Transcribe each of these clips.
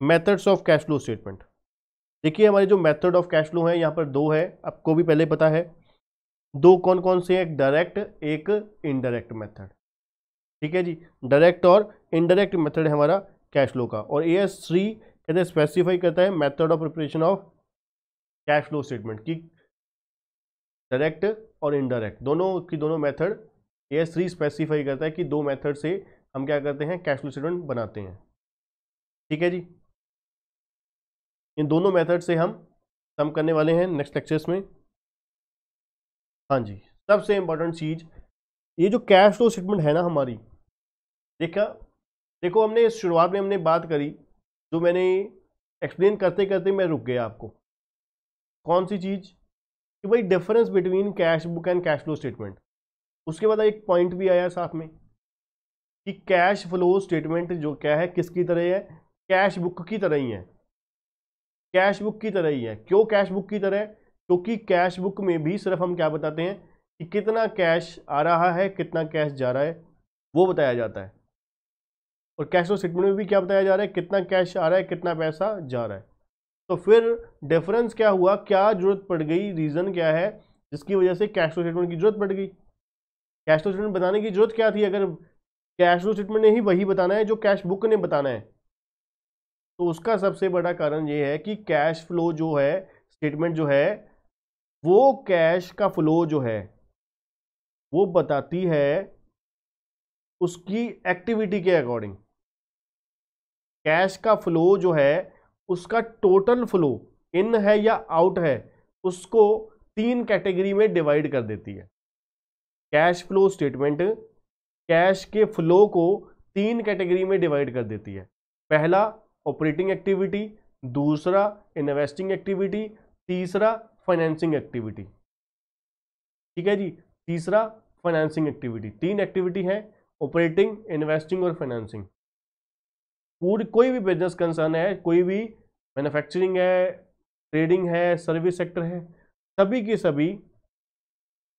Methods of cash flow statement. देखिए हमारे जो मेथड ऑफ कैश फ्लो है यहाँ पर दो है, आपको भी पहले पता है। दो कौन कौन से हैं? एक डायरेक्ट, एक इनडायरेक्ट मेथड। ठीक है जी, डायरेक्ट और इनडायरेक्ट मेथड है हमारा कैश फ्लो का। और AS3 कहते हैं स्पेसिफाई करता है method of preparation of cash flow statement की, डायरेक्ट और इनडायरेक्ट दोनों की दोनों मेथड AS3 स्पेसिफाई करता है कि दो मेथड से हम क्या करते हैं, कैश फ्लो स्टेटमेंट बनाते हैं। ठीक है जी, इन दोनों मेथड से हम करने वाले हैं नेक्स्ट लेक्चर्स में। हाँ जी, सबसे इंपॉर्टेंट चीज ये जो कैश फ्लो स्टेटमेंट है ना हमारी, देखा देखो हमने शुरुआत में हमने बात करी, जो मैंने एक्सप्लेन करते करते मैं रुक गया आपको। कौन सी चीज? कि भाई difference between cash book and cash flow statement. उसके बाद एक पॉइंट भी आया साथ में कि कैश फ्लो स्टेटमेंट जो क्या है, किसकी तरह है? कैश बुक की तरह ही है। कैश बुक की तरह ही है। क्यों कैश बुक की तरह? क्योंकि कैश बुक में भी सिर्फ हम क्या बताते हैं कि कितना कैश आ रहा है, कितना कैश जा रहा है, वो बताया जाता है। और कैश फ्लो स्टेटमेंट में भी क्या बताया जा रहा है, कितना कैश आ रहा है, कितना पैसा जा रहा है। तो फिर डिफरेंस क्या हुआ, क्या जरूरत पड़ गई, रीजन क्या है जिसकी वजह से कैश फ्लो स्टेटमेंट की जरूरत पड़ गई? कैश फ्लो स्टेटमेंट बताने की जरूरत क्या थी अगर कैश फ्लो स्टेटमेंट ने ही वही बताना है जो कैश बुक ने बताना है? तो उसका सबसे बड़ा कारण ये है कि कैश फ्लो जो है स्टेटमेंट जो है, वो कैश का फ्लो जो है वो बताती है उसकी एक्टिविटी के अकॉर्डिंग। कैश का फ्लो जो है उसका टोटल फ्लो इन है या आउट है, उसको तीन कैटेगरी में डिवाइड कर देती है। कैश फ्लो स्टेटमेंट कैश के फ्लो को तीन कैटेगरी में डिवाइड कर देती है। पहला ऑपरेटिंग एक्टिविटी, दूसरा इन्वेस्टिंग एक्टिविटी, तीसरा फाइनेंसिंग एक्टिविटी। ठीक है जी, तीसरा फाइनेंसिंग एक्टिविटी। तीन एक्टिविटी है, ऑपरेटिंग, इन्वेस्टिंग और फाइनेंसिंग। पूरी कोई भी बिजनेस कंसर्न है, कोई भी मैन्युफैक्चरिंग है, ट्रेडिंग है, सर्विस सेक्टर है, सभी की सभी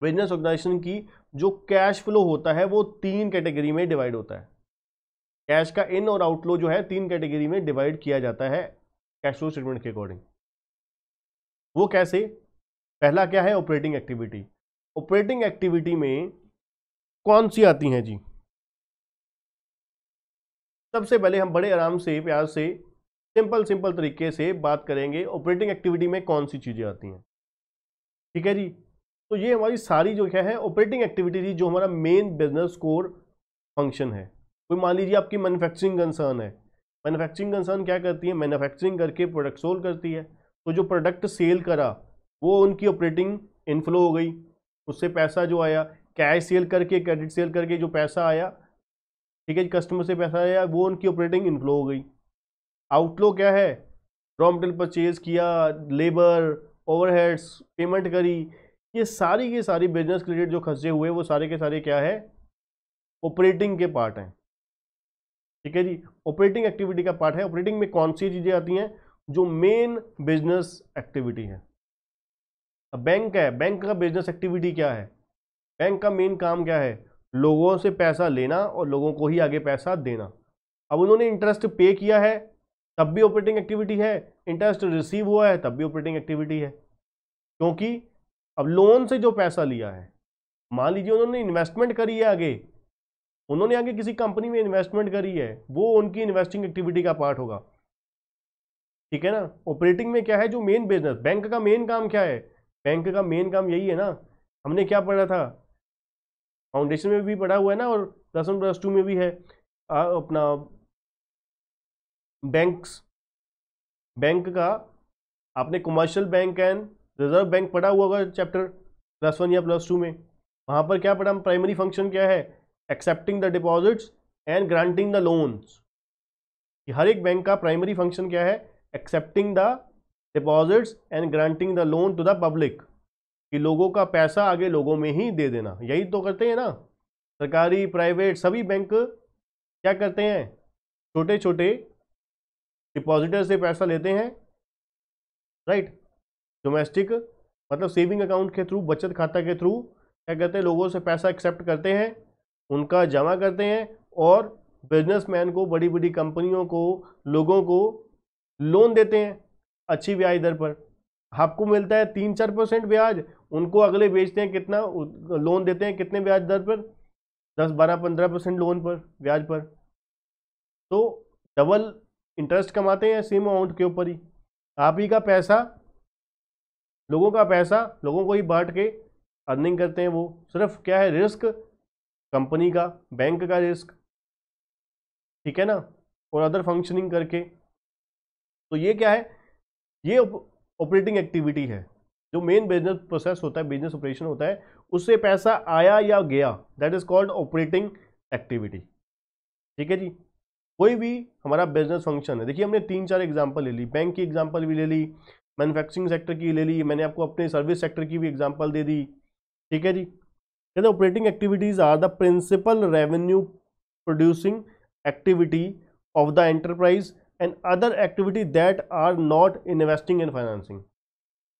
बिजनेस ऑर्गेनाइजेशन की जो कैश फ्लो होता है वो तीन कैटेगरी में डिवाइड होता है। कैश का इन और आउटफ्लो जो है तीन कैटेगरी में डिवाइड किया जाता है कैश फ्लो स्टेटमेंट के अकॉर्डिंग। वो कैसे? पहला क्या है? Operating activity. ऑपरेटिंग एक्टिविटी में कौन सी आती हैं जी? सबसे पहले हम बड़े आराम से प्यार से सिंपल सिंपल तरीके से बात करेंगे ऑपरेटिंग एक्टिविटी में कौन सी चीजें आती हैं। ठीक है जी, तो ये हमारी सारी जो क्या है ऑपरेटिंग एक्टिविटी थी, जो हमारा मेन बिजनेस कोर फंक्शन है। कोई मान लीजिए आपकी मैन्युफैक्चरिंग कंसर्न है, मैन्युफैक्चरिंग कंसर्न क्या करती है? मैन्युफैक्चरिंग करके प्रोडक्ट सोल्व करती है। तो जो प्रोडक्ट सेल करा वो उनकी ऑपरेटिंग इनफ्लो हो गई, उससे पैसा जो आया, कैश सेल करके क्रेडिट सेल करके जो पैसा आया, ठीक है, कस्टमर से पैसा आया, वो उनकी ऑपरेटिंग इनफ्लो हो गई। आउटफ्लो क्या है? रॉ मटेरियल परचेज किया, लेबर, ओवरहेड्स पेमेंट करी, ये सारी की सारी बिजनेस रिलेटेड जो खर्चे हुए वो सारे के सारे क्या है? ऑपरेटिंग के पार्ट हैं। ठीक है जी, ऑपरेटिंग एक्टिविटी का पार्ट है। ऑपरेटिंग में कौन सी चीजें आती हैं? जो मेन बिजनेस एक्टिविटी है। अब बैंक है, बैंक का बिजनेस एक्टिविटी क्या है? बैंक का मेन काम क्या है? लोगों से पैसा लेना और लोगों को ही आगे पैसा देना। अब उन्होंने इंटरेस्ट पे किया है तब भी ऑपरेटिंग एक्टिविटी है, इंटरेस्ट रिसीव हुआ है तब भी ऑपरेटिंग एक्टिविटी है। क्योंकि अब लोन से जो पैसा लिया है, मान लीजिए उन्होंने इन्वेस्टमेंट करी है, आगे उन्होंने आगे किसी कंपनी में इन्वेस्टमेंट करी है, वो उनकी इन्वेस्टिंग एक्टिविटी का पार्ट होगा। ठीक है ना। ऑपरेटिंग में क्या है? जो मेन बिजनेस, बैंक का मेन काम क्या है? बैंक का मेन काम यही है ना, हमने क्या पढ़ा था, फाउंडेशन में भी पढ़ा हुआ है ना, और +1 +2 में भी है अपना बैंक्स। बैंक का आपने commercial bank and reserve bank पढ़ा हुआ होगा चैप्टर +1 या +2 में। वहां पर क्या पढ़ा? प्राइमरी फंक्शन क्या है? Accepting the deposits and granting the loans. हर एक बैंक का प्राइमरी फंक्शन क्या है? Accepting the deposits and granting the loan to the public, कि लोगों का पैसा आगे लोगों में ही दे देना। यही तो करते हैं ना सरकारी प्राइवेट सभी बैंक। क्या करते हैं? छोटे छोटे डिपॉजिटर से पैसा लेते हैं, राइट। डोमेस्टिक मतलब सेविंग अकाउंट के थ्रू, बचत खाता के थ्रू क्या करते हैं? लोगों से पैसा एक्सेप्ट करते हैं, उनका जमा करते हैं, और बिजनेसमैन को, बड़ी बड़ी कंपनियों को, लोगों को लोन देते हैं अच्छी ब्याज दर पर, आपको मिलता है 3-4% ब्याज, उनको अगले बेचते हैं कितना, लोन देते हैं कितने ब्याज दर पर, 10-12-15% लोन पर ब्याज पर, तो डबल इंटरेस्ट कमाते हैं सेम अमाउंट के ऊपर ही। आप ही का पैसा, लोगों का पैसा लोगों को ही बांट के अर्निंग करते हैं, वो सिर्फ क्या है, रिस्क कंपनी का, बैंक का रिस्क, ठीक है ना, और अदर फंक्शनिंग करके। तो ये क्या है, ये ऑपरेटिंग एक्टिविटी है, जो मेन बिजनेस प्रोसेस होता है, बिजनेस ऑपरेशन होता है, उससे पैसा आया या गया, that is called operating activity. ठीक है जी, कोई भी हमारा बिजनेस फंक्शन है, देखिए हमने 3-4 एग्जांपल ले ली, बैंक की एग्जांपल भी ले ली, मैन्युफैक्चरिंग सेक्टर की ले ली, मैंने आपको अपने सर्विस सेक्टर की भी एग्जांपल दे दी। ठीक है जी, कहते operating activities are the principal revenue producing activity of the enterprise and other activity that are not investing in financing,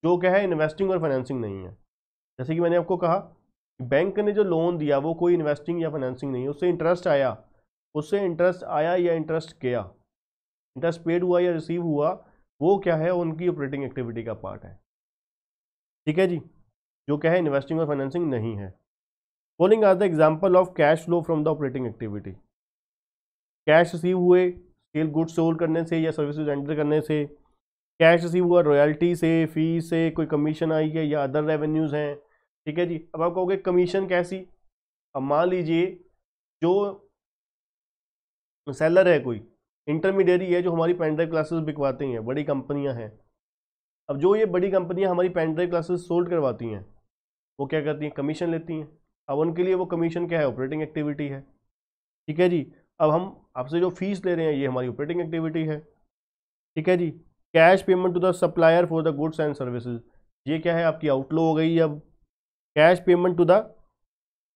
जो क्या है इन्वेस्टिंग और फाइनेंसिंग नहीं है। जैसे कि मैंने आपको कहा, बैंक ने जो लोन दिया वो कोई इन्वेस्टिंग या फाइनेंसिंग नहीं है, उससे इंटरेस्ट आया, उससे इंटरेस्ट आया या इंटरेस्ट गया, इंटरेस्ट पेड हुआ या रिसीव हुआ, वो क्या है, उनकी ऑपरेटिंग एक्टिविटी का पार्ट है। ठीक है जी, जो क्या है इन्वेस्टिंग और फाइनेंसिंग नहीं है। Following are the example of cash flow from the operating activity, cash receive हुए सेल गुड्स सोल्ड करने से या सर्विसेज एंटर करने से, कैश रिसीव हुआ रॉयल्टी से, फी से, कोई कमीशन आई है या अदर रेवेन्यूज हैं। ठीक है जी, अब आप कहोगे कमीशन कैसी, अब मान लीजिए जो सेलर है, कोई इंटरमीडियरी है जो हमारी पेन ड्राइव क्लासेस बिकवाते हैं, बड़ी कंपनियां हैं, अब जो ये बड़ी कंपनियां हमारी पेन ड्राइव क्लासेस सोल्ड करवाती हैं, वो क्या करती हैं, कमीशन लेती हैं। अब उनके लिए वो कमीशन क्या है, ऑपरेटिंग एक्टिविटी है। ठीक है जी, अब हम आपसे जो फीस ले रहे हैं ये हमारी ऑपरेटिंग एक्टिविटी है। ठीक है जी, cash payment to the supplier for the goods and services, ये क्या है, आपकी आउटफ्लो हो गई। अब cash payment to the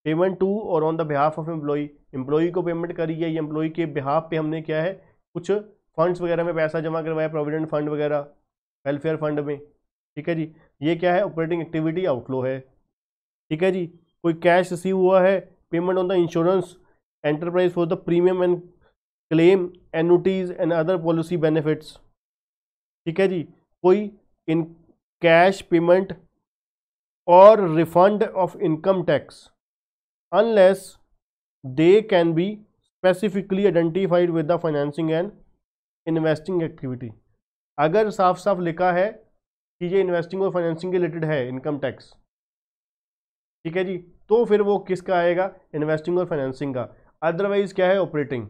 payment to और on the behalf of employee, employee को पेमेंट करी है, ये एम्प्लॉई के बिहाफ पे हमने क्या है, कुछ फंड्स वगैरह में पैसा जमा करवाया, प्रोविडेंट फंड वगैरह, वेलफेयर फंड में। ठीक है जी, ये क्या है, ऑपरेटिंग एक्टिविटी आउटफ्लो है। ठीक है जी, कोई कैश रिसीव हुआ है, payment on the insurance enterprise for the premium and claim annuities and other policy benefits. ठीक है जी, कोई इन कैश पेमेंट और refund of income tax unless they can be specifically identified with the financing and investing activity। अगर साफ साफ लिखा है कि ये इन्वेस्टिंग और फाइनेंसिंग के रिलेटेड है इनकम टैक्स, ठीक है जी, तो फिर वो किसका आएगा, इन्वेस्टिंग और फाइनेंसिंग का, अदरवाइज क्या है, ऑपरेटिंग।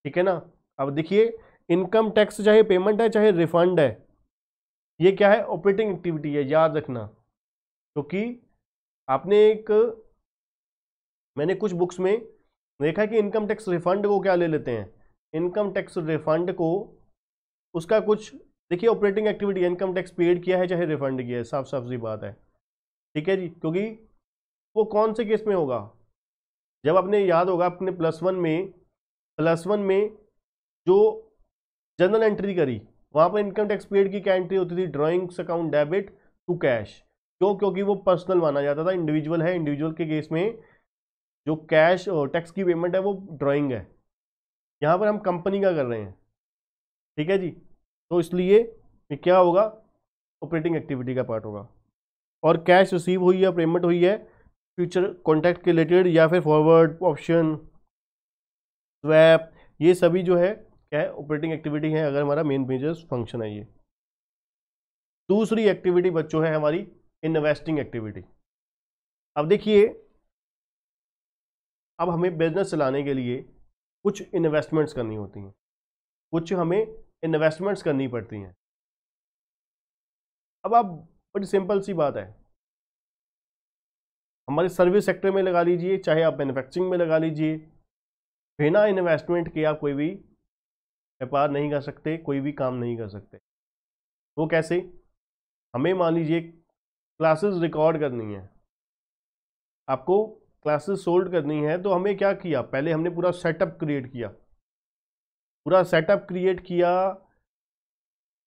ठीक है ना, अब देखिए इनकम टैक्स चाहे पेमेंट है चाहे रिफंड है, ये क्या है, ऑपरेटिंग एक्टिविटी है, याद रखना। क्योंकि आपने मैंने कुछ बुक्स में देखा है कि इनकम टैक्स रिफंड को क्या ले लेते हैं, इनकम टैक्स रिफंड को उसका कुछ, देखिए operating activity, income tax paid किया है चाहे रिफंड किया है, साफ साफ सी बात है। ठीक है जी, क्योंकि वो कौन से केस में होगा, जब आपने याद होगा अपने प्लस वन में जो जनरल एंट्री करी, वहाँ पर इनकम टैक्स पेड की क्या एंट्री होती थी, drawings account debit to cash. क्यों, क्योंकि वो पर्सनल माना जाता था, इंडिविजुअल है, इंडिविजुअल के केस में जो कैश और टैक्स की पेमेंट है वो ड्राइंग है, यहाँ पर हम कंपनी का कर रहे हैं। ठीक है जी, तो इसलिए ये क्या होगा, ऑपरेटिंग एक्टिविटी का पार्ट होगा। और कैश रिसीव हुई है, पेमेंट हुई है फ्यूचर कॉन्ट्रैक्ट के रिलेटेड या फिर फॉरवर्ड ऑप्शन स्वैप, ये सभी जो है क्या है, ऑपरेटिंग एक्टिविटी है, अगर हमारा मेन बिजनेस फंक्शन है ये। दूसरी एक्टिविटी बच्चों है हमारी इन्वेस्टिंग एक्टिविटी। अब देखिए, अब हमें बिजनेस चलाने के लिए कुछ इन्वेस्टमेंट्स करनी होती हैं, कुछ हमें इन्वेस्टमेंट्स करनी पड़ती हैं। अब आप, बड़ी सिंपल सी बात है, हमारे सर्विस सेक्टर में लगा लीजिए चाहे आप मैन्युफैक्चरिंग में लगा लीजिए, बिना इन्वेस्टमेंट के आप कोई भी व्यापार नहीं कर सकते, कोई भी काम नहीं कर सकते। वो कैसे, हमें मान लीजिए क्लासेस रिकॉर्ड करनी है, आपको क्लासेस सोल्ड करनी है, तो हमें क्या किया, पहले हमने पूरा सेटअप क्रिएट किया,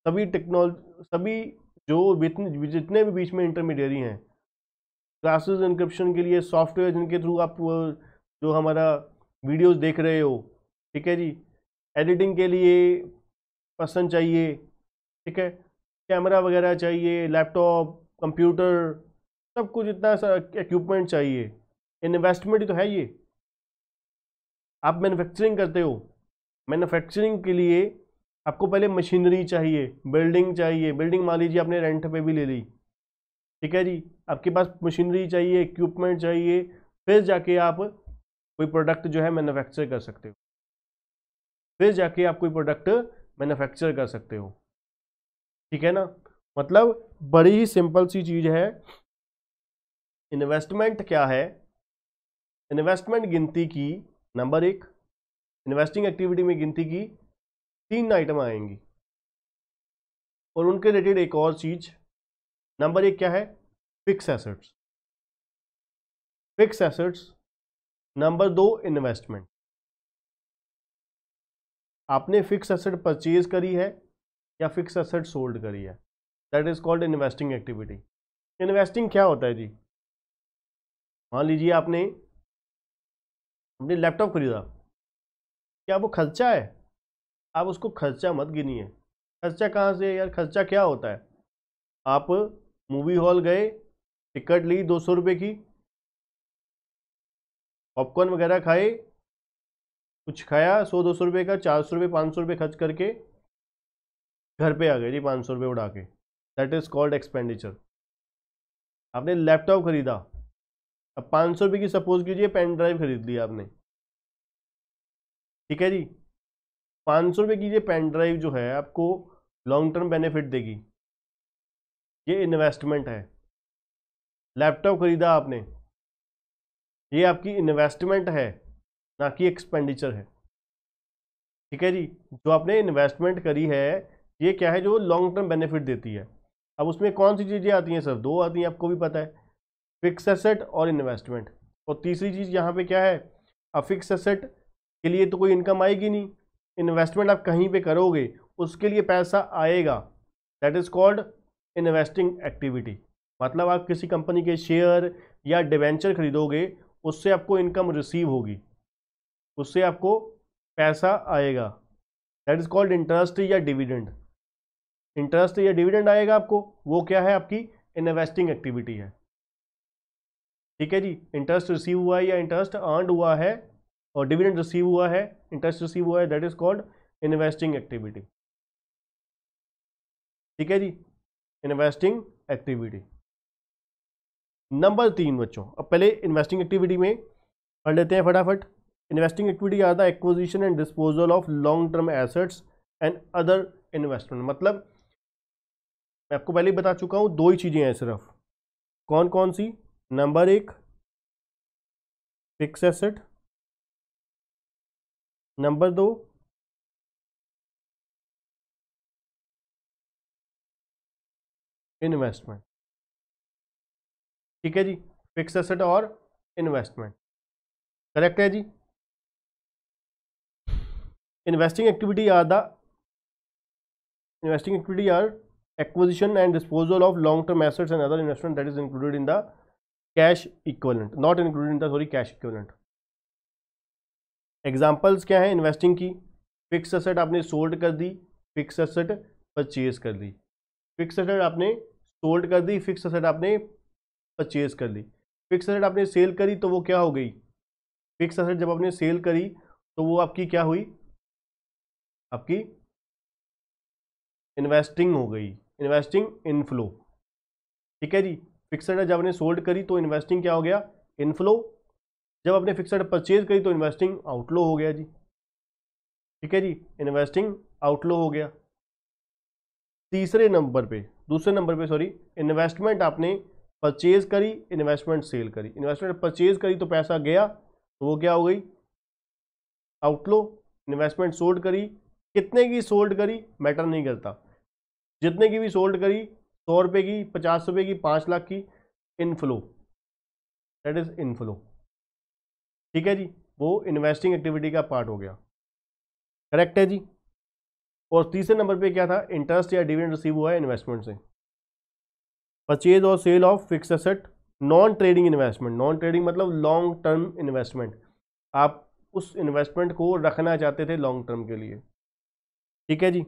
सभी टेक्नोलॉजी, सभी जो जितने भी बीच में इंटरमीडियरी हैं, क्लासेस इंक्रिप्शन के लिए सॉफ्टवेयर जिनके थ्रू आप जो हमारा वीडियोस देख रहे हो, ठीक है जी, एडिटिंग के लिए पर्सन चाहिए, ठीक है, कैमरा वगैरह चाहिए, लैपटॉप, कंप्यूटर, सब कुछ इतना सा इक्विपमेंट चाहिए, इन्वेस्टमेंट ही तो है ये। आप मैन्युफैक्चरिंग करते हो, मैन्युफैक्चरिंग के लिए आपको पहले मशीनरी चाहिए, बिल्डिंग चाहिए, बिल्डिंग मान लीजिए आपने रेंट पे भी ले ली, ठीक है जी, आपके पास मशीनरी चाहिए, इक्विपमेंट चाहिए, फिर जाके आप कोई प्रोडक्ट जो है मैन्युफैक्चर कर सकते हो, फिर जाके आप कोई प्रोडक्ट मैन्युफैक्चर कर सकते हो, ठीक है ना। मतलब बड़ी ही सिंपल सी चीज है। इन्वेस्टमेंट क्या है? इन्वेस्टमेंट गिनती की, नंबर एक, इन्वेस्टिंग एक्टिविटी में गिनती की 3 आइटम आएंगी और उनके रिलेटेड एक और चीज। नंबर एक क्या है? Fix assets, fix assets. Number दो, इन्वेस्टमेंट। आपने फिक्स एसेट परचेज करी है या फिक्स एसेट सोल्ड करी है, that is called investing activity. Investing क्या होता है जी? मान लीजिए आपने लैपटॉप खरीदा, क्या वो खर्चा है? आप उसको खर्चा मत गिनिए। खर्चा कहाँ से है यार? खर्चा क्या होता है? आप मूवी हॉल गए, टिकट ली 200 रुपये की, पॉपकॉर्न वगैरह खाए, कुछ खाया 100-200 रुपये का, 400 रुपये 500 रुपये खर्च करके घर पे आ गए जी 500 रुपये उड़ा के, दैट इज कॉल्ड एक्सपेंडिचर। आपने लैपटॉप खरीदा, अब 500 रुपये की सपोज कीजिए पेन ड्राइव खरीद लिया आपने, ठीक है जी, 500 रुपये की ये पेन ड्राइव जो है आपको लॉन्ग टर्म बेनिफिट देगी, ये इन्वेस्टमेंट है। लैपटॉप खरीदा आपने, ये आपकी इन्वेस्टमेंट है, ना कि एक्सपेंडिचर है, ठीक है जी। जो आपने इन्वेस्टमेंट करी है ये क्या है? जो लॉन्ग टर्म बेनिफिट देती है। अब उसमें कौन सी चीज़ें आती हैं सर? दो आती हैं, आपको भी पता है, फिक्स एसेट और इन्वेस्टमेंट। और तीसरी चीज़ यहाँ पे क्या है? अब फिक्स एसेट के लिए तो कोई इनकम आएगी नहीं, इन्वेस्टमेंट आप कहीं पे करोगे उसके लिए पैसा आएगा, that is called investing activity. मतलब आप किसी कंपनी के शेयर या डिवेंचर खरीदोगे, उससे आपको इनकम रिसीव होगी, उससे आपको पैसा आएगा, दैट इज कॉल्ड इंटरेस्ट या डिविडेंड। इंटरेस्ट या डिविडेंड आएगा आपको, वो क्या है? आपकी इन्वेस्टिंग एक्टिविटी है, ठीक है जी। इंटरेस्ट रिसीव हुआ है या इंटरेस्ट अर्नड हुआ है और डिविडेंड रिसीव हुआ है, इंटरेस्ट रिसीव हुआ है, that is called investing activity, ठीक है जी, इन्वेस्टिंग एक्टिविटी। नंबर 3 बच्चों, अब पहले इन्वेस्टिंग एक्टिविटी में पढ़ लेते हैं फटाफट। Investing activity are the acquisition and disposal of long term assets and other investment. मतलब मैं आपको पहले ही बता चुका हूं, दो ही चीजें हैं सिर्फ। कौन कौन सी? नंबर एक, फिक्स एसेट, नंबर दो, इन्वेस्टमेंट, ठीक है जी। फिक्स एसेट और इन्वेस्टमेंट, करेक्ट है जी। Investing activity are the investing activity are acquisition and disposal of long term assets and other investment that is included in the cash equivalent, not included in the cash equivalent. Examples क्या है investing की? Fix asset आपने sold कर दी, fix asset purchase कर ली, fix asset आपने sold कर दी, fix asset आपने purchase कर ली। फिक्स एसेट आपने सेल करी तो वो क्या हो गई? फिक्स एसेट जब आपने सेल करी तो वो आपकी क्या हुई? आपकी इन्वेस्टिंग हो गई, इन्वेस्टिंग इनफ्लो, ठीक है जी। फिक्सड जब आपने सोल्ड करी तो इन्वेस्टिंग क्या हो गया? इनफ्लो। जब आपने फिक्सड परचेज करी तो इन्वेस्टिंग आउटफ्लो हो गया जी, ठीक है जी, इन्वेस्टिंग आउटफ्लो हो गया। दूसरे नंबर पे सॉरी, इन्वेस्टमेंट आपने परचेज करी, इन्वेस्टमेंट सेल करी। इन्वेस्टमेंट परचेज करी तो पैसा गया, तो वो क्या हो गई? आउटफ्लो। इन्वेस्टमेंट सोल्ड करी, कितने की सोल्ड करी मैटर नहीं करता, जितने की भी सोल्ड करी, 100 रुपये की, 50 रुपये की, 5 लाख की, इनफ्लो, दैट इज इनफ्लो, ठीक है जी। वो इन्वेस्टिंग एक्टिविटी का पार्ट हो गया, करेक्ट है जी। और तीसरे नंबर पे क्या था? इंटरेस्ट या डिविडेंड रिसीव हुआ है इन्वेस्टमेंट से। परचेज और sale of fix asset, non trading investment. Non trading मतलब लॉन्ग टर्म इन्वेस्टमेंट, आप उस इन्वेस्टमेंट को रखना चाहते थे लॉन्ग टर्म के लिए, ठीक है जी।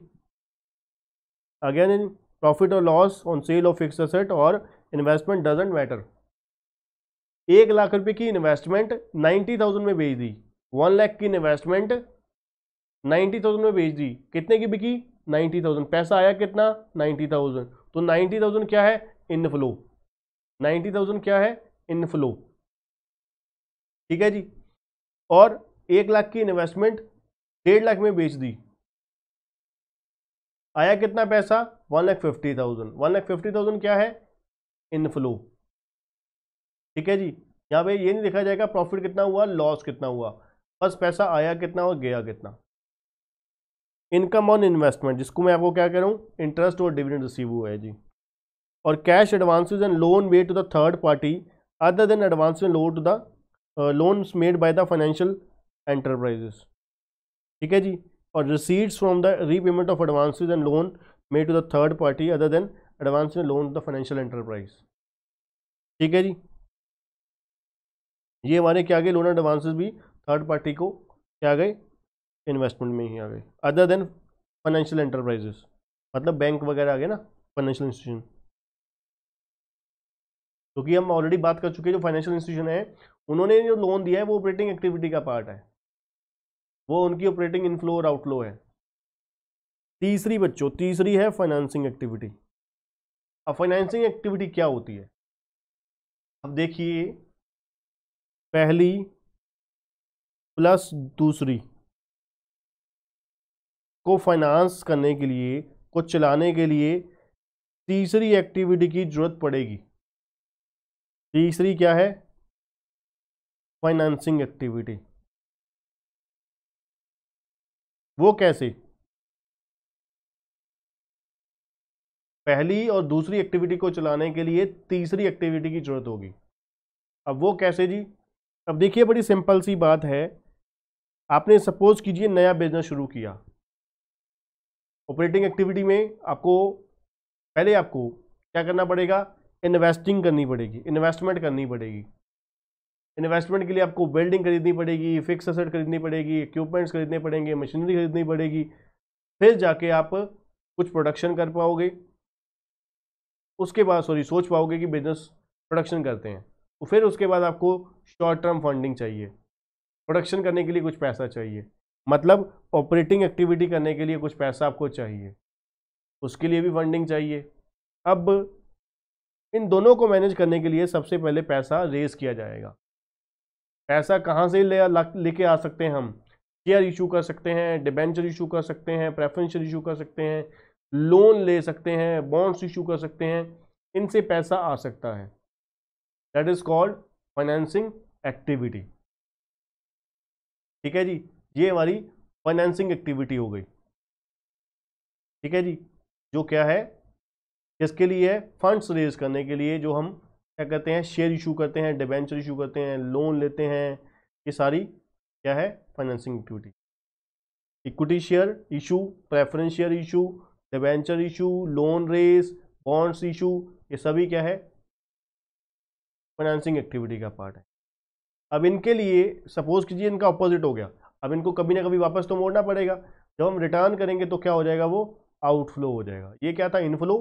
अगेन इन प्रॉफिट और loss on sale of fixed asset और इन्वेस्टमेंट डजंट मैटर। 1 लाख रुपए की इन्वेस्टमेंट 90,000 में बेच दी, 1 लाख की इन्वेस्टमेंट 90,000 में बेच दी, कितने की बिकी? 90,000। पैसा आया कितना? 90,000। तो 90,000 क्या है? इनफ्लो। 90,000 क्या है? इनफ्लो। ठीक है जी। और 1 लाख की इन्वेस्टमेंट 1.5 लाख में बेच दी, आया कितना पैसा? 1,50,000। 1,50,000 क्या है? इनफ्लो। ठीक है जी। यहाँ पे ये नहीं देखा जाएगा प्रॉफिट कितना हुआ, लॉस कितना हुआ, बस पैसा आया कितना और गया कितना। इनकम ऑन इन्वेस्टमेंट, जिसको मैं आपको क्या कह रहा हूँ, इंटरेस्ट और डिविडेंड रिसीव हुआ है जी। और cash advances and loan made to the third party other than advance and loan to the loans made by the financial enterprises. ठीक है जी। और receipts from the repayment of advances and loan made to the third party other than advance and loan to the financial enterprise. ठीक है जी। ये हमारे क्या गए, लोन एडवांसेस भी थर्ड पार्टी को क्या गए, इन्वेस्टमेंट में ही आ गए, अदर देन फाइनेंशियल एंटरप्राइजेस, मतलब बैंक वगैरह आ गए ना, फाइनेंशियल इंस्टीट्यूशन। क्योंकि हम ऑलरेडी बात कर चुके हैं, जो फाइनेंशियल इंस्टीट्यूशन है उन्होंने जो लोन दिया है वो ऑपरेटिंग एक्टिविटी का पार्ट है, वो उनकी ऑपरेटिंग इनफ्लो और आउटफ्लो है। तीसरी बच्चों, तीसरी है फाइनेंसिंग एक्टिविटी। अब फाइनेंसिंग एक्टिविटी क्या होती है? अब देखिए, पहली प्लस दूसरी को फाइनेंस करने के लिए, को चलाने के लिए तीसरी एक्टिविटी की जरूरत पड़ेगी। तीसरी क्या है? Financing activity. वो कैसे? पहली और दूसरी एक्टिविटी को चलाने के लिए तीसरी एक्टिविटी की जरूरत होगी। अब वो कैसे जी? अब देखिए, बड़ी सिंपल सी बात है। आपने सपोज कीजिए नया बिजनेस शुरू किया, ऑपरेटिंग एक्टिविटी में आपको पहले आपको क्या करना पड़ेगा? इन्वेस्टिंग करनी पड़ेगी, इन्वेस्टमेंट करनी पड़ेगी। इन्वेस्टमेंट के लिए आपको बिल्डिंग खरीदनी पड़ेगी, फिक्स एसेट खरीदनी पड़ेगी, इक्विपमेंट्स खरीदने पड़ेंगे, मशीनरी खरीदनी पड़ेगी, फिर जाके आप कुछ प्रोडक्शन कर पाओगे। उसके बाद सोच पाओगे कि बिजनेस प्रोडक्शन करते हैं। तो फिर उसके बाद आपको शॉर्ट टर्म फंडिंग चाहिए, प्रोडक्शन करने के लिए कुछ पैसा चाहिए, मतलब ऑपरेटिंग एक्टिविटी करने के लिए कुछ पैसा आपको चाहिए, उसके लिए भी फंडिंग चाहिए। अब इन दोनों को मैनेज करने के लिए सबसे पहले पैसा रेज किया जाएगा। पैसा कहाँ से लेके आ सकते हैं हम? शेयर इशू कर सकते हैं, डिबेंचर इशू कर सकते हैं, प्रेफरेंशियल इशू कर सकते हैं, लोन ले सकते हैं, बॉन्ड्स इशू कर सकते हैं, इनसे पैसा आ सकता है। That is called financing activity. ठीक है जी। ये हमारी फाइनेंसिंग एक्टिविटी हो गई। ठीक है जी। जो क्या है, किसके लिए है? फंड्स रेज करने के लिए, जो हम क्या करते हैं, शेयर इशू करते हैं, डिबेंचर इशू करते हैं, लोन लेते हैं, ये सारी क्या है? Financing activity. Equity share issue, preference share issue, debenture issue, loan raise, bonds issue, ये सभी क्या है? फाइनेंसिंग एक्टिविटी का पार्ट है। अब इनके लिए सपोज कीजिए इनका ऑपोजिट हो गया, अब इनको कभी ना कभी वापस तो मोड़ना पड़ेगा। जब हम रिटर्न करेंगे तो क्या हो जाएगा? वो आउटफ्लो हो जाएगा। ये क्या था? इनफ्लो।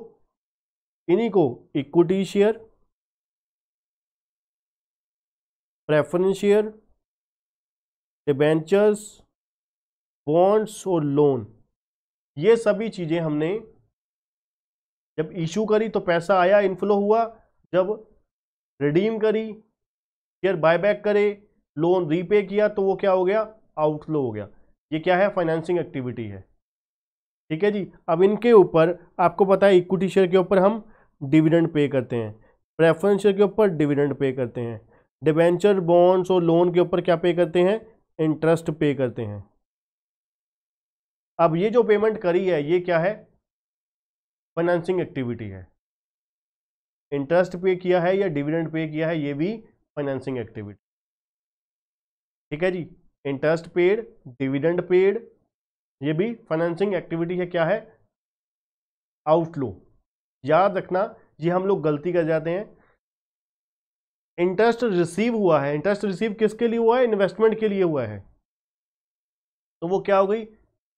इन्हीं को equity share, preference share, debentures, bonds और लोन, ये सभी चीजें हमने जब इशू करी तो पैसा आया, इनफ्लो हुआ। जब रिडीम करी, शेयर बायबैक करे, लोन रीपे किया, तो वो क्या हो गया? आउटफ्लो हो गया। ये क्या है? फाइनेंसिंग एक्टिविटी है। ठीक है जी। अब इनके ऊपर आपको पता है, इक्विटी शेयर के ऊपर हम डिविडेंड पे करते हैं, प्रेफरेंस शेयर के ऊपर डिविडेंड पे करते हैं, डिबेंचर, बॉन्ड्स और लोन के ऊपर क्या पे करते हैं? इंटरेस्ट पे करते हैं। अब ये जो पेमेंट करी है, ये क्या है? फाइनेंसिंग एक्टिविटी है। इंटरेस्ट पे किया है या डिविडेंड पे किया है, ये भी फाइनेंसिंग एक्टिविटी। ठीक है जी। इंटरेस्ट पेड, डिविडेंड पेड, ये भी फाइनेंसिंग एक्टिविटी है। क्या है? आउटफ्लो। याद रखना, ये हम लोग गलती कर जाते हैं। इंटरेस्ट रिसीव हुआ है, इंटरेस्ट रिसीव किसके लिए हुआ है? इन्वेस्टमेंट के लिए हुआ है, तो वो क्या हो गई?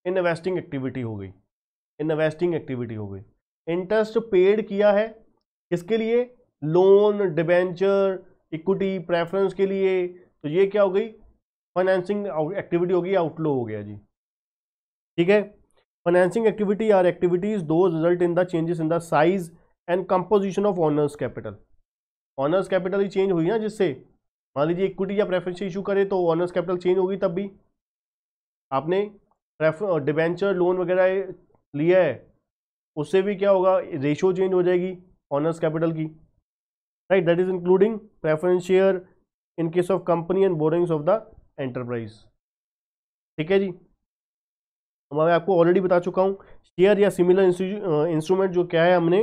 इन्वेस्टिंग एक्टिविटी हो गई। इन्वेस्टिंग एक्टिविटी हो गई। इंटरेस्ट पेड किया है किसके लिए, लोन, डिबेंचर, इक्विटी, प्रेफरेंस के लिए, तो ये क्या हो गई, फाइनेंसिंग एक्टिविटी होगी, आउटफ्लो हो गया जी। ठीक है, financing activity are activities those result in the changes in the size and composition of owners capital. Owners capital ही चेंज हुई ना, जिससे मान लीजिए इक्विटी या प्रेफरेंस इशू करे तो ऑनर्स कैपिटल चेंज होगी, तब भी आपने डिबेंचर, लोन वगैरह लिया है, उससे भी क्या होगा, रेशियो चेंज हो जाएगी ऑनर्स कैपिटल की, right. That is including preference share in case of company and borings of the enterprise. ठीक है जी, मैं आपको ऑलरेडी बता चुका हूँ, शेयर या सिमिलर इंस्ट्रूमेंट जो क्या है हमने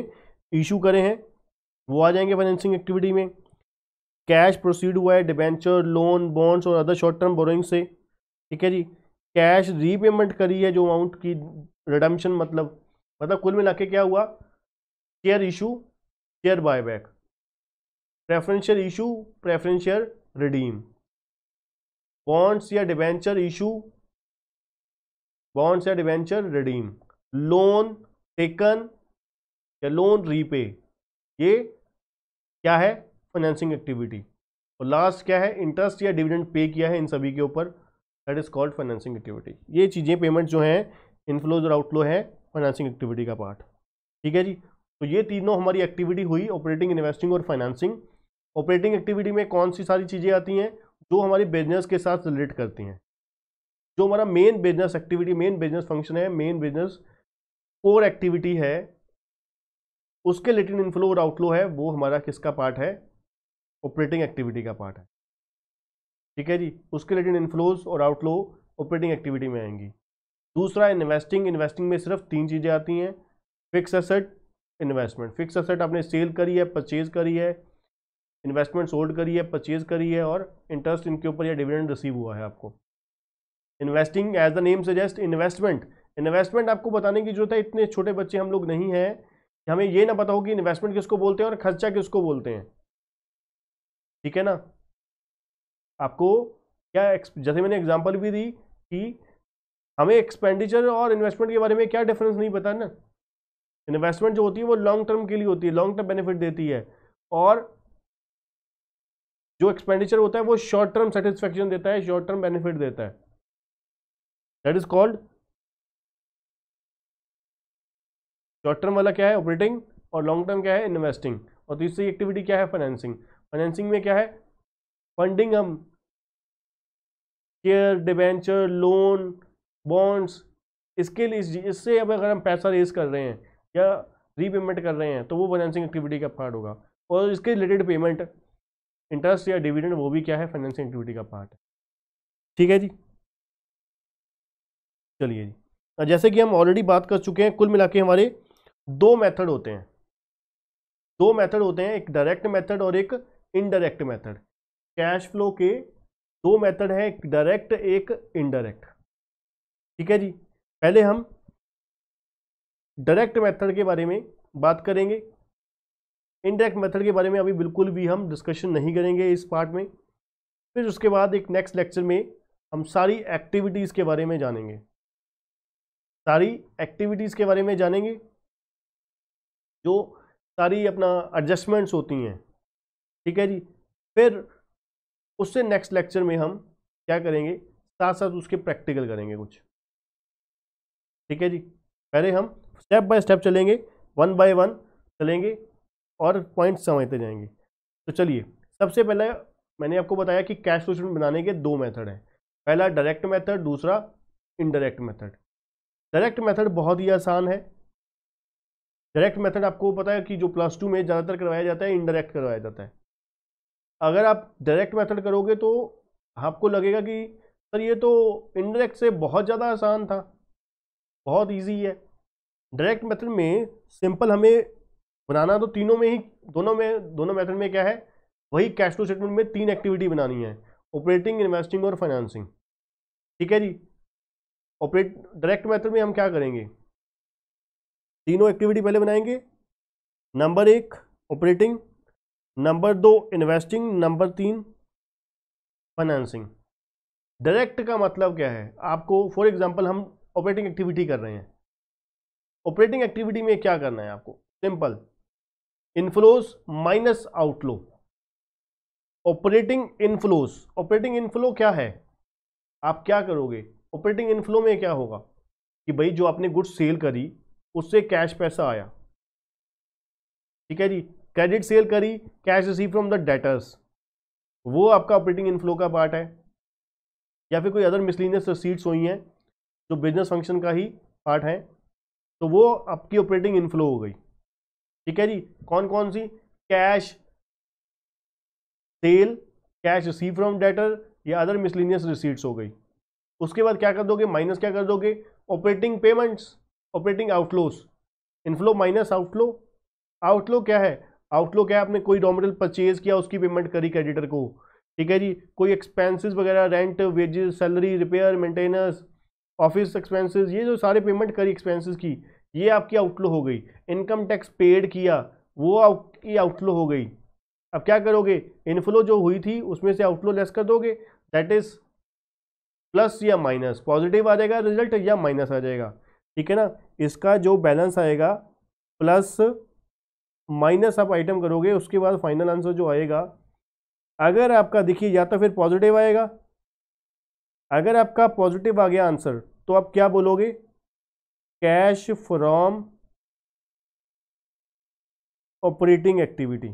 इशू करे हैं वो आ जाएंगे फाइनेंसिंग एक्टिविटी में। कैश प्रोसीड हुआ है डिबेंचर, लोन, बॉन्ड्स और अदर शॉर्ट टर्म बोरोइंग से। ठीक है जी, कैश रीपेमेंट करी है जो अमाउंट की, रिडम्पशन मतलब कुल मिला के क्या हुआ, share issue, share buyback, preferential issue, preferential redeem, bonds या डिबेंचर इशू, बॉन्ड्स या डिबेंचर रिडीम, लोन टेकन या लोन रीपे, ये क्या है, फाइनेंसिंग एक्टिविटी। और लास्ट क्या है, इंटरेस्ट या डिविडेंड पे किया है इन सभी के ऊपर, that is called financing activity. ये चीज़ें पेमेंट जो है, इनफ्लोज और आउटफ्लो है फाइनेंसिंग एक्टिविटी का पार्ट। ठीक है जी, तो ये तीनों हमारी एक्टिविटी हुई, ऑपरेटिंग, इन्वेस्टिंग और फाइनेंसिंग। ऑपरेटिंग एक्टिविटी में कौन सी सारी चीज़ें आती हैं, जो हमारी बिजनेस के साथ रिलेट करती हैं, जो हमारा main business activity, main business function है, मेन बिजनेस कोर एक्टिविटी है, उसके रिलेटेड इनफ्लो और आउटफ्लो है, वो हमारा किसका पार्ट है, ऑपरेटिंग एक्टिविटी का पार्ट है। ठीक है जी, उसके रिलेटेड इनफ्लोज और आउटफ्लो ऑपरेटिंग एक्टिविटी में आएंगी। दूसरा इन्वेस्टिंग, इन्वेस्टिंग में सिर्फ 3 चीज़ें आती हैं, fix asset, investment. Fix asset आपने सेल करी है, परचेज करी है, इन्वेस्टमेंट होल्ड करी है, परचेज करी है, और इंटरेस्ट इनके ऊपर या डिविडेंड रिसीव हुआ है आपको। Investing as the name suggest, investment, investment आपको बताने की जरूरत है, इतने छोटे बच्चे हम लोग नहीं हैं कि हमें ये ना पता हो कि इन्वेस्टमेंट किसको बोलते हैं और खर्चा किसको बोलते हैं। ठीक है ना, आपको क्या, जैसे मैंने एग्जांपल भी दी कि हमें एक्सपेंडिचर और इन्वेस्टमेंट के बारे में क्या डिफरेंस नहीं पता ना। इन्वेस्टमेंट जो होती है वो लॉन्ग टर्म के लिए होती है, लॉन्ग टर्म बेनिफिट देती है, और जो एक्सपेंडिचर होता है वो शॉर्ट टर्म सेटिस्फेक्शन देता है, शॉर्ट टर्म बेनिफिट देता है, that is called short term वाला क्या है, ऑपरेटिंग, और लॉन्ग टर्म क्या है, इन्वेस्टिंग। और तीसरी एक्टिविटी क्या है, फाइनेंसिंग। फाइनेंसिंग में क्या है, फंडिंग, हम शेयर, डिबेंचर, लोन, बॉन्ड्स, इसके लिए, इससे अब अगर हम पैसा रेज कर रहे हैं या रीपेमेंट कर रहे हैं तो वो फाइनेंसिंग एक्टिविटी का पार्ट होगा, और इसके रिलेटेड पेमेंट, इंटरेस्ट या डिविडेंड, वो भी क्या है, फाइनेंसिंग एक्टिविटी का पार्ट है। ठीक है जी, चलिए जी, जैसे कि हम ऑलरेडी बात कर चुके हैं, कुल मिला के हमारे 2 मेथड होते हैं, 2 मेथड होते हैं, एक डायरेक्ट मेथड और एक इनडायरेक्ट मेथड। कैश फ्लो के 2 मेथड है, एक डायरेक्ट एक इनडायरेक्ट। ठीक है जी, पहले हम डायरेक्ट मेथड के बारे में बात करेंगे, इनडायरेक्ट मेथड के बारे में अभी बिल्कुल भी हम डिस्कशन नहीं करेंगे इस पार्ट में। फिर उसके बाद एक नेक्स्ट लेक्चर में हम सारी एक्टिविटीज़ के बारे में जानेंगे, सारी एक्टिविटीज़ के बारे में जानेंगे, जो सारी अपना एडजस्टमेंट्स होती हैं। ठीक है जी, फिर उससे नेक्स्ट लेक्चर में हम क्या करेंगे, साथ साथ उसके प्रैक्टिकल करेंगे कुछ। ठीक है जी, पहले हम स्टेप बाय स्टेप चलेंगे, 1 बाय 1 चलेंगे और पॉइंट समझते जाएंगे। तो चलिए, सबसे पहले मैंने आपको बताया कि कैश फ्लो स्टेटमेंट बनाने के 2 मेथड हैं, पहला डायरेक्ट मेथड, दूसरा इनडायरेक्ट मेथड। डायरेक्ट मेथड बहुत ही आसान है। डायरेक्ट मेथड आपको पता है कि जो +2 में ज़्यादातर करवाया जाता है, इनडायरेक्ट करवाया जाता है। अगर आप डायरेक्ट मेथड करोगे तो आपको लगेगा कि सर ये तो इनडायरेक्ट से बहुत ज़्यादा आसान था, बहुत इजी है। डायरेक्ट मेथड में सिंपल हमें बनाना तो तीनों में ही, दोनों मेथड में क्या है, वही कैश फ्लो स्टेटमेंट में 3 एक्टिविटी बनानी है, ऑपरेटिंग, इन्वेस्टिंग और फाइनेंसिंग। ठीक है जी, डायरेक्ट मेथड में हम क्या करेंगे, तीनों एक्टिविटी पहले बनाएंगे, number 1 operating, number 2 investing, number 3 financing. Direct का मतलब क्या है, आपको फॉर एग्जांपल हम ऑपरेटिंग एक्टिविटी कर रहे हैं, ऑपरेटिंग एक्टिविटी में क्या करना है आपको, simple, inflows minus outflow. Operating inflows, operating inflow क्या है, आप क्या करोगे, ऑपरेटिंग इनफ्लो में क्या होगा कि भाई जो आपने गुड्स सेल करी उससे कैश पैसा आया, ठीक है जी, क्रेडिट सेल करी, cash receive from the debtors, वो आपका ऑपरेटिंग इनफ्लो का पार्ट है। या फिर कोई अदर मिसलिनियस रिसीट्स हुई हैं जो बिजनेस फंक्शन का ही पार्ट है, तो वो आपकी ऑपरेटिंग इनफ्लो हो गई, ठीक है जी। कौन कौन सी, cash sale, cash receive from debtor या अदर मिसलिनियस रिसीट्स हो गई। उसके बाद क्या कर दोगे, माइनस क्या कर दोगे, operating payments, operating outflows, inflow minus outflow. Outflow क्या है, आउटफ्लो क्या है, आपने कोई रॉ मटेरियल परचेज किया उसकी पेमेंट करी क्रेडिटर को, ठीक है जी। कोई एक्सपेंसेस वगैरह, rent, wages, salary, repair, maintenance, office expenses, ये जो सारे पेमेंट करी एक्सपेंसेस की, ये आपकी आउटफ्लो हो गई। इनकम टैक्स पेड किया, वो आपकी आउटफ्लो हो गई। अब क्या करोगे, इनफ्लो जो हुई थी उसमें से आउटफ्लो लेस कर दोगे, दैट इज प्लस या माइनस, पॉजिटिव आ जाएगा रिजल्ट या माइनस आ जाएगा, ठीक है ना। इसका जो बैलेंस आएगा प्लस माइनस आप आइटम करोगे, उसके बाद फाइनल आंसर जो आएगा, अगर आपका देखिए या तो फिर पॉजिटिव आएगा, अगर आपका पॉजिटिव आ गया आंसर तो आप क्या बोलोगे, कैश फ्रॉम ऑपरेटिंग एक्टिविटी,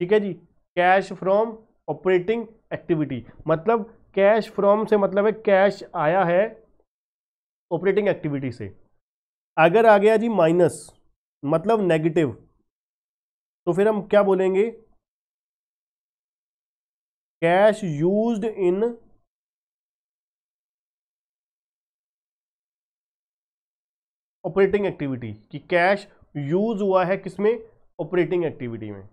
ठीक है जी, कैश फ्रॉम ऑपरेटिंग एक्टिविटी, मतलब कैश फ्रॉम से मतलब है कैश आया है ऑपरेटिंग एक्टिविटी से। अगर आ गया जी माइनस मतलब नेगेटिव, तो फिर हम क्या बोलेंगे, cash used in operating activity, कि कैश यूज हुआ है किसमें, ऑपरेटिंग एक्टिविटी में,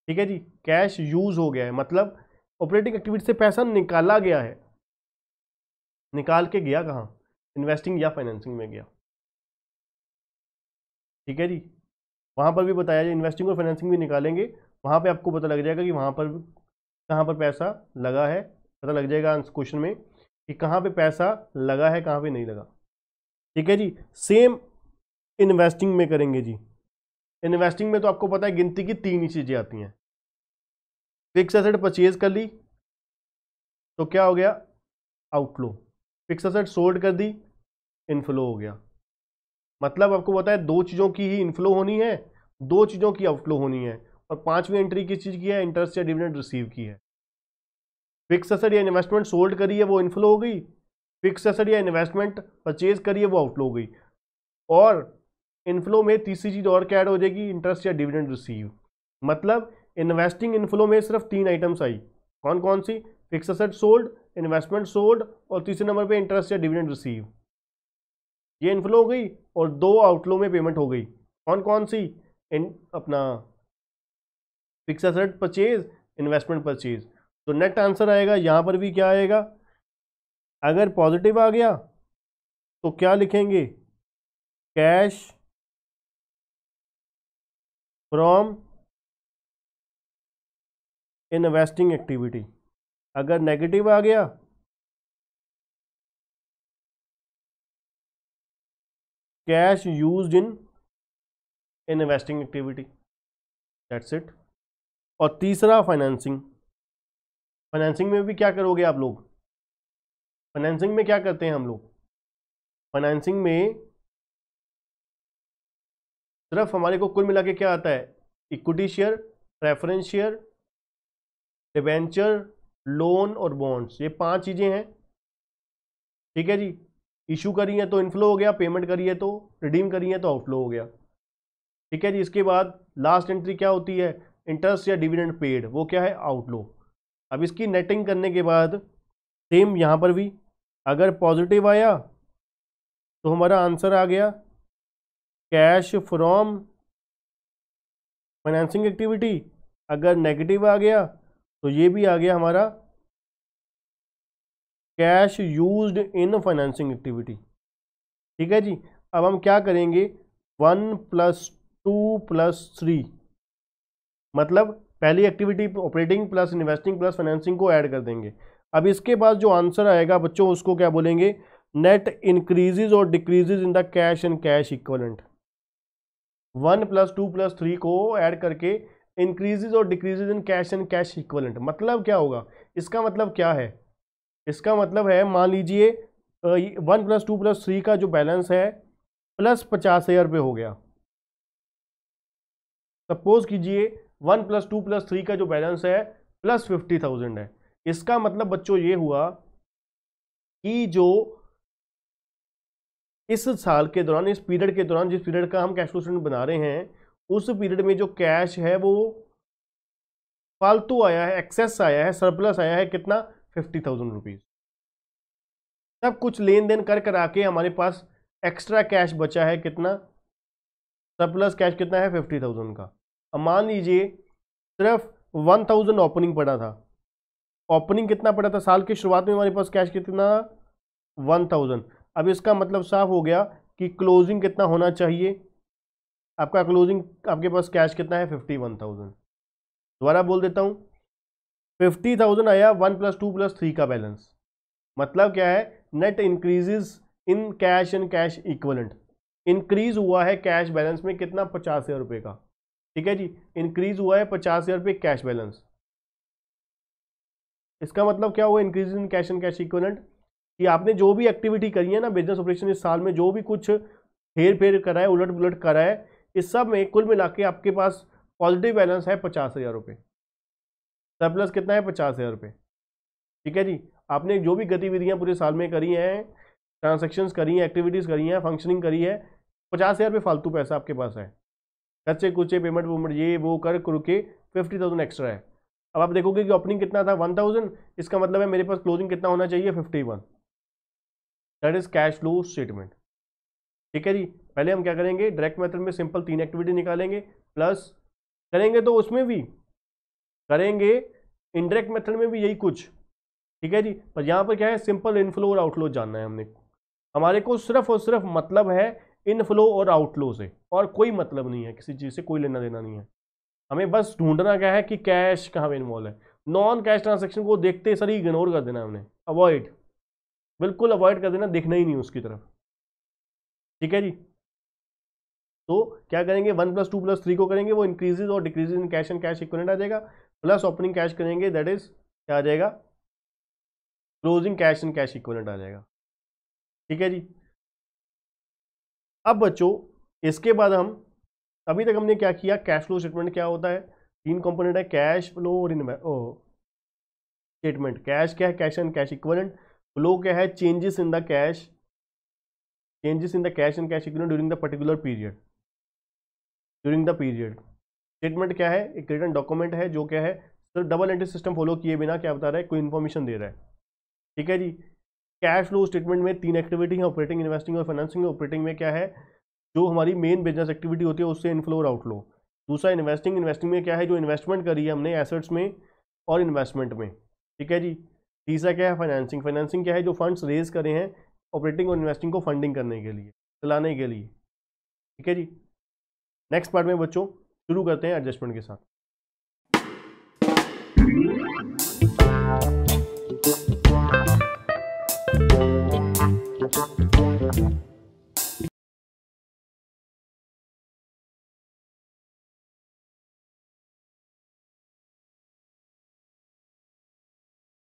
ठीक है जी। कैश यूज हो गया है मतलब ऑपरेटिंग एक्टिविटी से पैसा निकाला गया है, निकाल के गया कहाँ, इन्वेस्टिंग या फाइनेंसिंग में गया, ठीक है जी। वहां पर भी बताया जाए, इन्वेस्टिंग और फाइनेंसिंग भी निकालेंगे, वहां पे आपको पता लग जाएगा कि वहां पर कहाँ पर पैसा लगा है, पता लग जाएगा क्वेश्चन में कि कहाँ पे पैसा लगा है कहाँ पे नहीं लगा, ठीक है जी। सेम इन्वेस्टिंग में करेंगे जी। इन्वेस्टिंग में तो आपको पता है गिनती की तीन ही चीजें आती हैं, फिक्स एसेट परचेज कर ली तो क्या हो गया, आउटफ्लो, फिक्स एसेट सोल्ड कर दी, इनफ्लो हो गया। मतलब आपको पता है दो चीजों की ही इनफ्लो होनी है, दो चीजों की आउटफ्लो होनी है, और पांचवी एंट्री किस चीज की है, इंटरेस्ट या डिविडेंड रिसीव की है। फिक्स एसेट या इन्वेस्टमेंट सोल्ड करी है वो इनफ्लो हो गई, फिक्स एसेट या इन्वेस्टमेंट परचेज करी है वो आउटफ्लो हो गई, और इनफ्लो में तीसरी चीज और क्या ऐड हो जाएगी, इंटरेस्ट या डिविडेंड रिसीव। मतलब इन्वेस्टिंग इनफ्लो में सिर्फ तीन आइटम्स आई, कौन कौन सी, fix asset sold, investment sold, और तीसरे नंबर पे इंटरेस्ट या डिविडेंड रिसीव। ये इनफ्लो हो गई और दो आउटफ्लो में पेमेंट हो गई, कौन कौन सी, अपना fix asset purchase, investment purchase. तो नेट आंसर आएगा यहां पर भी क्या आएगा, अगर पॉजिटिव आ गया तो क्या लिखेंगे, कैश फ्रॉम इन्वेस्टिंग एक्टिविटी। अगर नेगेटिव आ गया cash used in investing activity, that's it. और तीसरा फाइनेंसिंग, फाइनेंसिंग में भी क्या करोगे आप लोग, फाइनेंसिंग में क्या करते हैं हम लोग, फाइनेंसिंग में सिर्फ हमारे को कुल मिला के क्या आता है, equity share, preference share, debenture, loan और बॉन्ड्स, ये पांच चीजें हैं, ठीक है जी। इशू करी है तो इनफ्लो हो गया, पेमेंट करी है तो, रिडीम करी है तो आउटफ्लो हो गया, ठीक है जी। इसके बाद लास्ट एंट्री क्या होती है, इंटरेस्ट या डिविडेंड पेड, वो क्या है, आउटफ्लो। अब इसकी नेटिंग करने के बाद सेम यहां पर भी अगर पॉजिटिव आया तो हमारा आंसर आ गया कैश फ्रॉम फाइनेंसिंग एक्टिविटी, अगर नेगेटिव आ गया तो ये भी आ गया हमारा cash used in financing activity, ठीक है जी। अब हम क्या करेंगे, 1+2+3, मतलब पहली activity operating plus investing plus financing को ऐड कर देंगे। अब इसके बाद जो आंसर आएगा बच्चों उसको क्या बोलेंगे, नेट इंक्रीजेज और decreases in the cash and cash equivalent. 1 + 2 + 3 को ऐड करके इंक्रीजेज और decreases in cash and cash equivalent, मतलब क्या होगा? इसका मतलब क्या है? इसका मतलब है, मान लीजिए 1 + 2 + 3 का जो बैलेंस है प्लस 50,000 रुपये हो गया। सपोज कीजिए 1 + 2 + 3 का जो बैलेंस है प्लस 50,000 है। इसका मतलब बच्चों ये हुआ कि जो इस साल के दौरान, इस पीरियड के दौरान, जिस पीरियड का हम कैश फ्लो स्टेटमेंट बना रहे हैं, उस पीरियड में जो कैश है वो फालतू आया है, एक्सेस आया है, सरप्लस आया है, कितना? 50,000 रुपीज। सब कुछ लेन देन कर कर आके हमारे पास एक्स्ट्रा कैश बचा है, कितना? सरप्लस कैश कितना है? 50,000 का। अब मान लीजिए सिर्फ 1,000 ओपनिंग पड़ा था। ओपनिंग कितना पड़ा था साल की शुरुआत में? हमारे पास कैश कितना? 1,000। अब इसका मतलब साफ हो गया कि क्लोजिंग कितना होना चाहिए आपका? क्लोजिंग आपके पास कैश कितना है? 51,000। दोबारा बोल देता हूं, 50,000 आया 1 + 2 + 3 का बैलेंस। मतलब क्या है? Net increases in cash and cash equivalent. Increase हुआ है कैश बैलेंस में कितना? 50,000 रुपये का। ठीक है जी, इंक्रीज हुआ है 50,000 रुपये कैश बैलेंस। इसका मतलब क्या हुआ? Increase in cash and cash equivalent, कि आपने जो भी एक्टिविटी करी है ना बिजनेस ऑपरेशन इस साल में, जो भी कुछ हेर फेर करा है, उलट पुलट करा है, इस सब में कुल मिला के आपके पास पॉजिटिव बैलेंस है 50,000 रुपये। सरप्लस कितना है? 50,000 रुपये। ठीक है जी, आपने जो भी गतिविधियां पूरे साल में करी हैं, ट्रांजेक्शन्स करी हैं, एक्टिविटीज़ करी हैं, फंक्शनिंग करी है, 50,000 रुपये फालतू पैसा आपके पास है। खर्चे कुचे पेमेंट वूमेंट ये वो कर के 50,000 एक्स्ट्रा है। अब आप देखोगे कि ओपनिंग कितना था? 1,000। इसका मतलब है मेरे पास क्लोजिंग कितना होना चाहिए? 51। That is cash flow statement. ठीक है जी, पहले हम क्या करेंगे? डायरेक्ट मेथड में सिंपल 3 एक्टिविटी निकालेंगे, प्लस करेंगे तो उसमें भी करेंगे, इनडायरेक्ट मेथड में भी यही कुछ। ठीक है जी, पर यहाँ पर क्या है? सिंपल इनफ्लो और आउटफ्लो जानना है हमने। हमारे को सिर्फ और सिर्फ मतलब है इनफ्लो और आउटफ्लो से, और कोई मतलब नहीं है, किसी चीज़ से कोई लेना देना नहीं है। हमें बस ढूंढना क्या है कि कैश कहाँ पे इन्वॉल्व है। नॉन कैश ट्रांजेक्शन को देखते सर इग्नोर कर देना, हमने अवॉइड, बिल्कुल अवॉइड कर देना, देखना ही नहीं उसकी तरफ। ठीक है जी, तो क्या करेंगे? 1 + 2 + 3 को करेंगे, वो इंक्रीजेज और decreases in cash and cash equivalent आ जाएगा, प्लस ओपनिंग कैश करेंगे, दैट इज क्या आ जाएगा? Closing cash and cash equivalent आ जाएगा। ठीक है जी, अब बच्चों इसके बाद हम, अभी तक हमने क्या किया? कैश फ्लो स्टेटमेंट क्या होता है? 3 कंपोनेंट है, कैश फ्लो और स्टेटमेंट। कैश क्या है? Cash and cash equivalent. Flow क्या है? Changes in the cash, changes in the cash and cash equivalent during the particular period, during the period. Statement क्या है? एक रिटन डॉक्यूमेंट है जो क्या है? सिर्फ डबल एंट्री सिस्टम फॉलो किए बिना क्या बता रहा है? कोई इन्फॉर्मेशन दे रहा है। ठीक है जी, कैश फ्लो स्टेटमेंट में 3 एक्टिविटी है, ऑपरेटिंग, इन्वेस्टिंग और फाइनेंसिंग। ऑपरेटिंग में क्या है? जो हमारी मेन बिजनेस एक्टिविटी होती है उससे इनफ्लो और आउटफ्लो। दूसरा इन्वेस्टिंग, इन्वेस्टिंग में क्या है? जो इन्वेस्टमेंट करी है हमने एसेट्स में और इन्वेस्टमेंट में। ठीक है जी, तीसरा क्या है? फाइनेंसिंग। फाइनेंसिंग क्या है? जो फंड्स रेज करे हैं ऑपरेटिंग और इन्वेस्टिंग को फंडिंग करने के लिए, चलाने के लिए। ठीक है जी, नेक्स्ट पार्ट में बच्चों शुरू करते हैं एडजस्टमेंट के साथ।